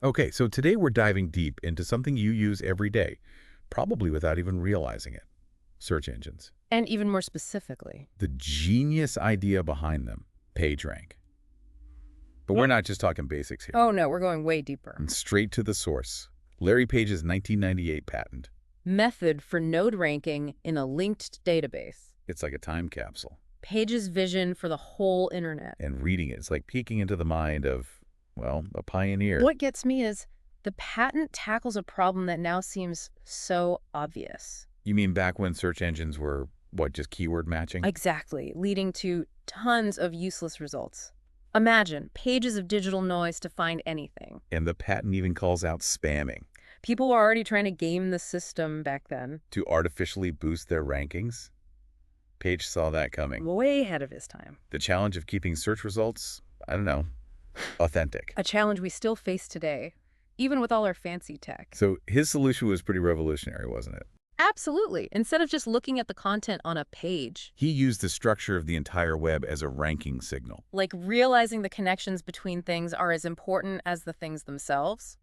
Okay, so today we're diving deep into something you use every day, probably without even realizing it. Search engines. And even more specifically. The genius idea behind them, PageRank. But we're not just talking basics here. Oh no, we're going way deeper. And straight to the source. Larry Page's 1998 patent. Method for node ranking in a linked database. It's like a time capsule. Page's vision for the whole internet. And reading it is like peeking into the mind of, well, a pioneer. What gets me is the patent tackles a problem that now seems so obvious. You mean back when search engines were, what, just keyword matching? Exactly, leading to tons of useless results. Imagine pages of digital noise to find anything. And the patent even calls out spamming. People were already trying to game the system back then. To artificially boost their rankings? Page saw that coming. Way ahead of his time. The challenge of keeping search results, I don't know, authentic. A challenge we still face today, even with all our fancy tech. So his solution was pretty revolutionary, wasn't it? Absolutely. Instead of just looking at the content on a page. He used the structure of the entire web as a ranking signal. Like realizing the connections between things are as important as the things themselves.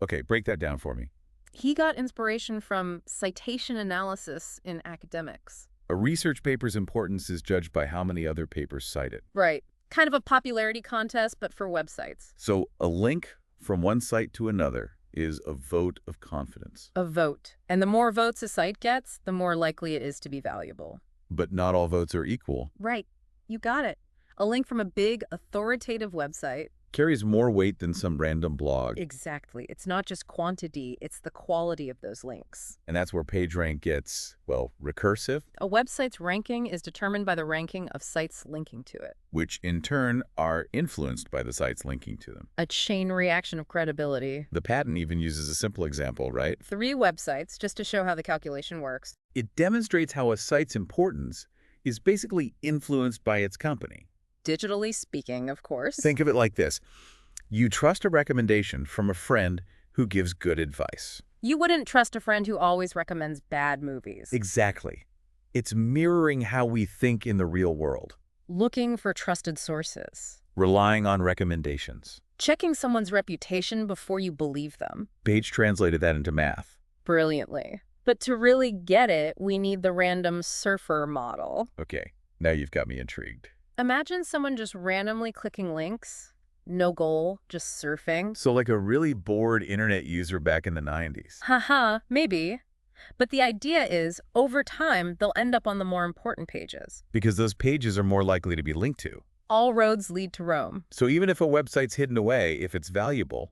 Okay, break that down for me. He got inspiration from citation analysis in academics. A research paper's importance is judged by how many other papers cite it. Right. Kind of a popularity contest, but for websites. So a link from one site to another is a vote of confidence. A vote. And the more votes a site gets, the more likely it is to be valuable. But not all votes are equal. Right. You got it. A link from a big, authoritative website Carries more weight than some random blog. Exactly. It's not just quantity, it's the quality of those links. And that's where PageRank gets, well, recursive. A website's ranking is determined by the ranking of sites linking to it. Which in turn are influenced by the sites linking to them. A chain reaction of credibility. The patent even uses a simple example, right? 3 websites, just to show how the calculation works. It demonstrates how a site's importance is basically influenced by its company. Digitally speaking, of course. Think of it like this. You trust a recommendation from a friend who gives good advice. You wouldn't trust a friend who always recommends bad movies. Exactly. It's mirroring how we think in the real world. Looking for trusted sources. Relying on recommendations. Checking someone's reputation before you believe them. Page translated that into math. Brilliantly. But to really get it, we need the random surfer model. Okay, now you've got me intrigued. Imagine someone just randomly clicking links. No goal, just surfing. So like a really bored internet user back in the 90s. Haha, maybe. But the idea is, over time, they'll end up on the more important pages. Because those pages are more likely to be linked to. All roads lead to Rome. So even if a website's hidden away, if it's valuable,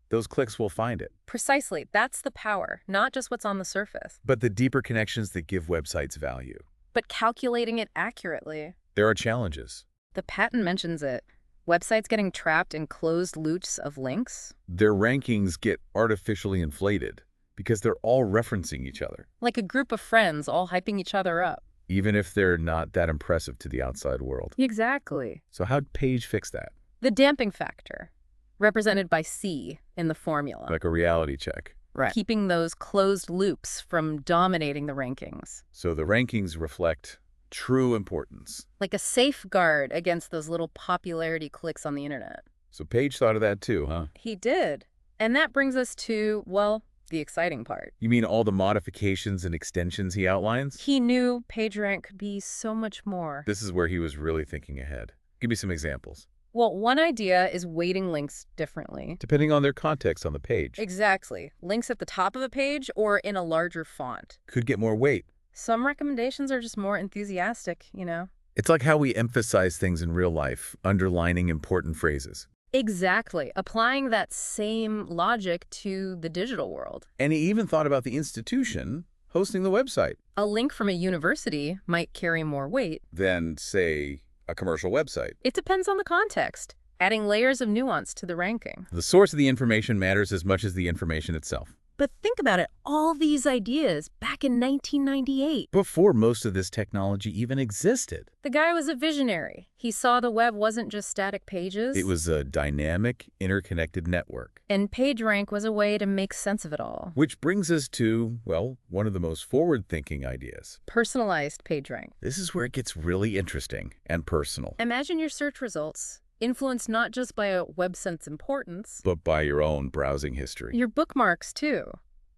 those clicks will find it. Precisely. That's the power, not just what's on the surface. But the deeper connections that give websites value. But calculating it accurately. There are challenges. The patent mentions it. Websites getting trapped in closed loops of links. Their rankings get artificially inflated because they're all referencing each other. Like a group of friends all hyping each other up. Even if they're not that impressive to the outside world. Exactly. So how'd Page fix that? The damping factor, represented by C in the formula. Like a reality check. Right. Keeping those closed loops from dominating the rankings. So the rankings reflect true importance. Like a safeguard against those little popularity clicks on the internet. So Page thought of that too, huh? He did. And that brings us to, well, the exciting part. You mean all the modifications and extensions he outlines? He knew PageRank could be so much more. This is where he was really thinking ahead. Give me some examples. Well, one idea is weighting links differently. Depending on their context on the page. Exactly. Links at the top of a page or in a larger font. Could get more weight. Some recommendations are just more enthusiastic, you know? It's like how we emphasize things in real life, underlining important phrases. Exactly. Applying that same logic to the digital world. And he even thought about the institution hosting the website. A link from a university might carry more weight Than, say, a commercial website. It depends on the context, adding layers of nuance to the ranking. The source of the information matters as much as the information itself. But think about it, all these ideas back in 1998. Before most of this technology even existed. The guy was a visionary. He saw the web wasn't just static pages. It was a dynamic, interconnected network. And PageRank was a way to make sense of it all. Which brings us to, well, one of the most forward-thinking ideas. Personalized PageRank. This is where it gets really interesting and personal. Imagine your search results. influenced not just by a website's importance, But by your own browsing history. your bookmarks too.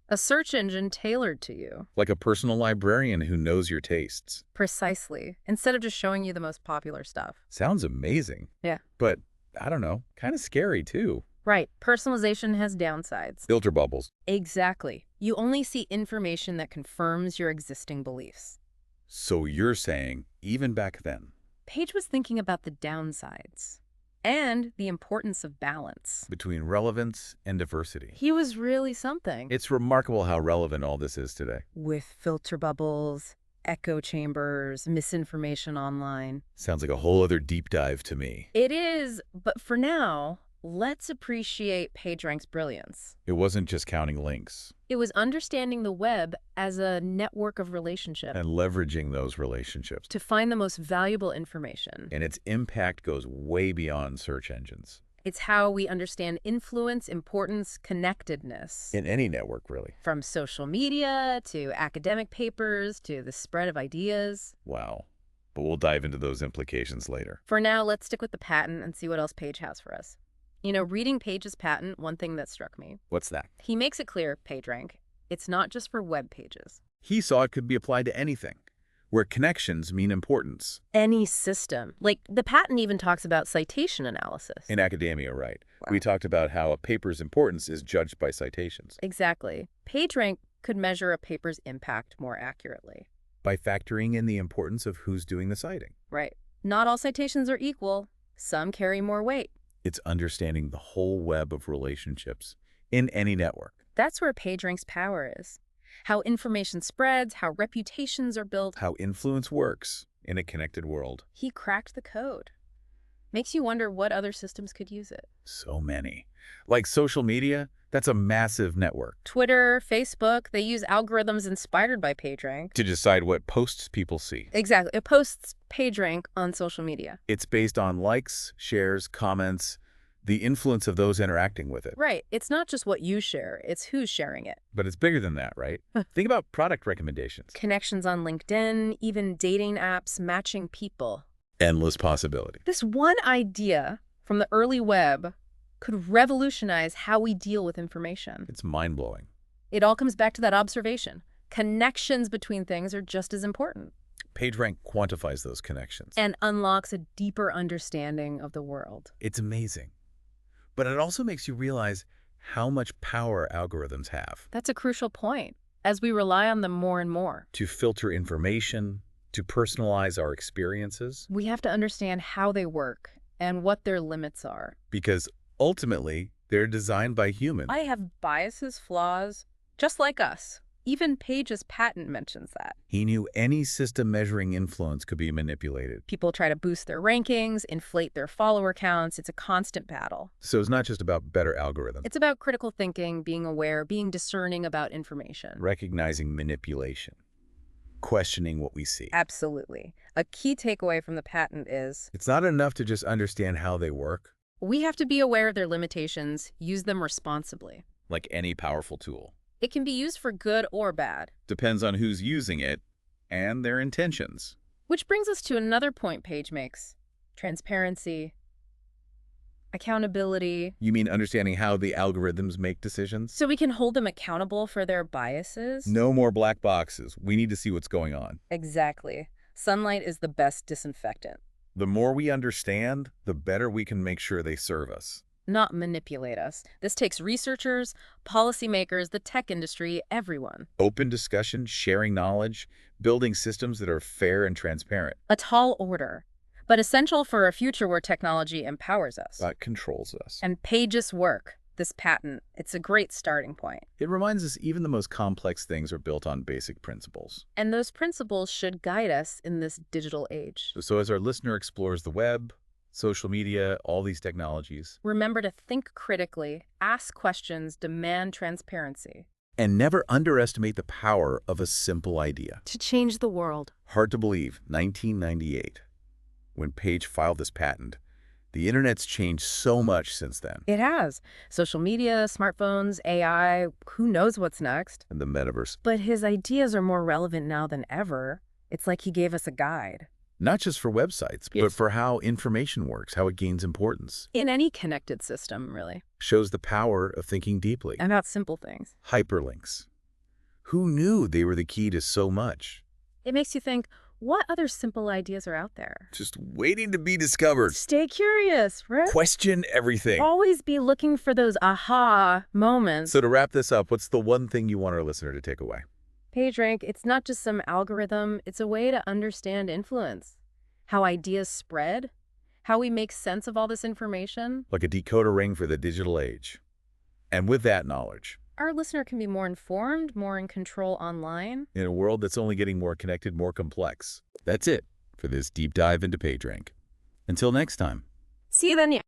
A search engine tailored to you. Like a personal librarian who knows your tastes. Precisely. Instead of just showing you the most popular stuff. Sounds amazing. Yeah. But, I don't know, kind of scary too. Right. Personalization has downsides. Filter bubbles. Exactly. You only see information that confirms your existing beliefs. So you're saying, even back then, Page was thinking about the downsides and the importance of balance. between relevance and diversity. He was really something. It's remarkable how relevant all this is today. With filter bubbles, echo chambers, misinformation online. Sounds like a whole other deep dive to me. It is, but for now, let's appreciate PageRank's brilliance. It wasn't just counting links It was understanding the web as a network of relationships and leveraging those relationships. to find the most valuable information. And its impact goes way beyond search engines. It's how we understand influence, importance, connectedness. In any network, really. From social media to academic papers to the spread of ideas. Wow. But we'll dive into those implications later. For now, let's stick with the patent and see what else Page has for us. You know, reading Page's patent, one thing that struck me. What's that? He makes it clear, PageRank, it's not just for web pages. He saw it could be applied to anything, where connections mean importance. Any system. Like, the patent even talks about citation analysis. In academia, right? Wow. We talked about how a paper's importance is judged by citations. Exactly. PageRank could measure a paper's impact more accurately. By factoring in the importance of who's doing the citing. Right. Not all citations are equal. Some carry more weight. It's understanding the whole web of relationships in any network. That's where PageRank's power is. How information spreads, how reputations are built. How influence works in a connected world. He cracked the code. Makes you wonder what other systems could use it. So many. Like social media, that's a massive network. Twitter, Facebook, they use algorithms inspired by PageRank. To decide what posts people see. Exactly. It posts PageRank on social media. It's based on likes, shares, comments, the influence of those interacting with it. Right. It's not just what you share, it's who's sharing it. But it's bigger than that, right? Think about product recommendations. Connections on LinkedIn, even dating apps, matching people. Endless possibility. This one idea from the early web could revolutionize how we deal with information. It's mind-blowing. It all comes back to that observation. Connections between things are just as important. PageRank quantifies those connections. And unlocks a deeper understanding of the world. It's amazing. But it also makes you realize how much power algorithms have. That's a crucial point, as we rely on them more and more. To filter information, to personalize our experiences. We have to understand how they work and what their limits are. Because ultimately, they're designed by humans. I have biases, flaws, just like us. Even Page's patent mentions that. He knew any system measuring influence could be manipulated. People try to boost their rankings, inflate their follower counts. It's a constant battle. So it's not just about better algorithms. It's about critical thinking, being aware, being discerning about information. Recognizing manipulation. Questioning what we see. Absolutely. A key takeaway from the patent is It's not enough to just understand how they work. we have to be aware of their limitations, use them responsibly. Like any powerful tool. It can be used for good or bad. Depends on who's using it and their intentions. Which brings us to another point Page makes. Transparency, accountability. You mean understanding how the algorithms make decisions? So we can hold them accountable for their biases? No more black boxes. We need to see what's going on. Exactly. Sunlight is the best disinfectant. The more we understand, the better we can make sure they serve us. Not manipulate us. This takes researchers, policymakers, the tech industry, everyone. Open discussion, sharing knowledge, building systems that are fair and transparent. A tall order, but essential for a future where technology empowers us. That controls us. And Page's work, this patent, it's a great starting point. It reminds us even the most complex things are built on basic principles. And those principles should guide us in this digital age. So as our listener explores the web, social media, all these technologies, Remember to think critically, ask questions, demand transparency. and never underestimate the power of a simple idea. To change the world. Hard to believe, 1998, when Page filed this patent. The internet's changed so much since then. It has. Social media, smartphones, AI, who knows what's next. And the metaverse. But his ideas are more relevant now than ever. It's like he gave us a guide. Not just for websites, but Yes. for how information works, how it gains importance. In any connected system, really. Shows the power of thinking deeply. About simple things. Hyperlinks. Who knew they were the key to so much? It makes you think, what other simple ideas are out there? Just waiting to be discovered. Stay curious, right? Question everything. Always be looking for those aha moments. So to wrap this up, what's the one thing you want our listener to take away? PageRank, it's not just some algorithm, it's a way to understand influence, how ideas spread, how we make sense of all this information. Like a decoder ring for the digital age. And with that knowledge, Our listener can be more informed, more in control online. in a world that's only getting more connected, more complex. That's it for this deep dive into PageRank. Until next time. See you then.